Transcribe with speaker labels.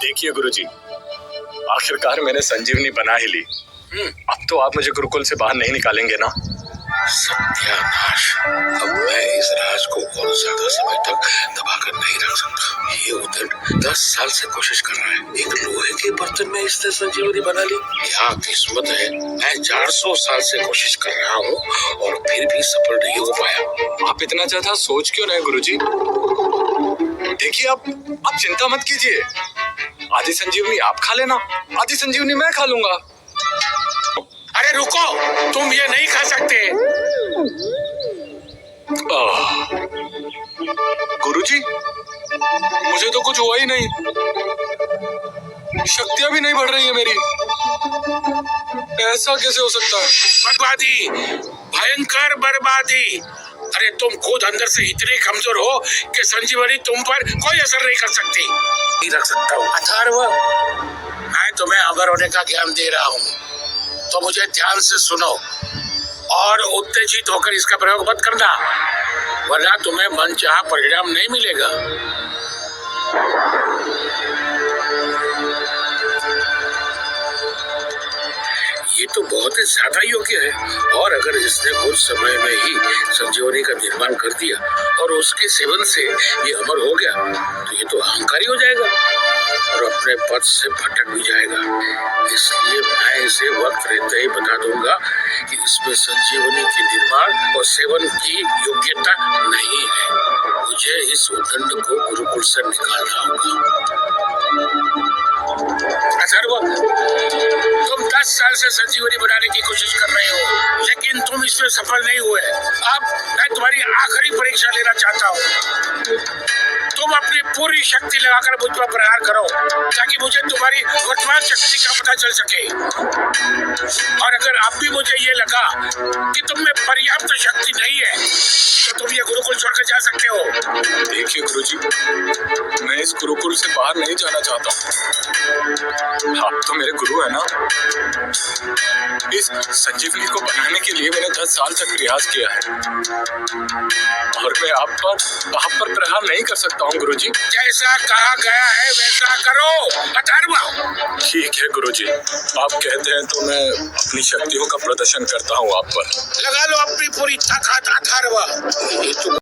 Speaker 1: देखिए गुरुजी, आखिरकार मैंने संजीवनी बना ही ली। अब तो आप मुझे गुरुकुल से बाहर नहीं निकालेंगे ना?
Speaker 2: सत्यानाश, अब मैं इस राज को और ज्यादा समय तक दबाकर नहीं रख सकता। ये उदंड 10 साल से कोशिश कर रहा है। एक लोहे के बर्तन में इसने संजीवनी बना ली। क्या किस्मत है, मैं 400 साल से कोशिश कर रहा हूँ और फिर भी सफल नहीं हो पाया।
Speaker 1: आप इतना ज्यादा सोच क्यों रहे गुरुजी? देखिए, आप चिंता मत कीजिए। आधी संजीवनी आप खा लेना, आधी संजीवनी मैं खा लूंगा।
Speaker 2: अरे रुको, तुम ये नहीं खा सकते।
Speaker 1: गुरुजी, मुझे तो कुछ हुआ ही नहीं, शक्तियां भी नहीं बढ़ रही है मेरी। ऐसा कैसे हो सकता है?
Speaker 2: बर्बादी, भयंकर बर्बादी। अरे तुम खुद अंदर से इतने कमजोर हो कि संजीवनी तुम पर कोई असर नहीं कर सकती। नहीं रख सकता हूँ। अथर्व, मैं तुम्हें अमर होने का ज्ञान दे रहा हूँ, तो मुझे ध्यान से सुनो और उत्तेजित होकर इसका प्रयोग मत करना, वरना तुम्हें मनचाहा परिणाम नहीं मिलेगा। ये तो बहुत ही ज्यादा योग्य है, और अगर इसने कुछ समय में ही संजीवनी का निर्माण कर दिया और उसके सेवन से ये अमर हो गया, तो ये तो अहंकारी हो जाएगा और अपने पद से भटक भी जाएगा। इसलिए मैं इसे वक्त रहते ही बता दूंगा कि इसमें संजीवनी के निर्माण और सेवन की योग्यता नहीं है। मुझे इस उदंड को गुरुकुल से निकालना होगा। अथर्व, तुम 10 साल से संजीवनी बनाने की कोशिश कर रहे हो, लेकिन तुम इसमें सफल नहीं हुए। अब मैं तुम्हारी आखिरी परीक्षा लेना चाहता हूँ। तुम अपनी पूरी शक्ति लगाकर मुझ पर प्रहार करो, ताकि मुझे तुम्हारी वर्तमान शक्ति का पता चल सके। और अगर अब भी मुझे ये लगा कि तुम में पर्याप्त शक्ति नहीं है, तो तुम ये गुरुकुल छोड़कर जा सकते हो।
Speaker 1: देखिए गुरुजी, मैं इस गुरुकुल से बाहर नहीं जाना चाहता। आप तो मेरे गुरु है ना। इस संजीवनी को बनाने के लिए मैंने 10 साल तक प्रयास किया है, और मैं आप पर प्रहार नहीं कर सकता हूँ गुरुजी।
Speaker 2: जैसा कहा गया है वैसा करो अथर्व।
Speaker 1: ठीक है गुरुजी, आप कहते हैं तो मैं अपनी शक्तियों का प्रदर्शन करता हूँ आप पर।
Speaker 2: लगा लो अपनी पूरी ताकत अथर्व।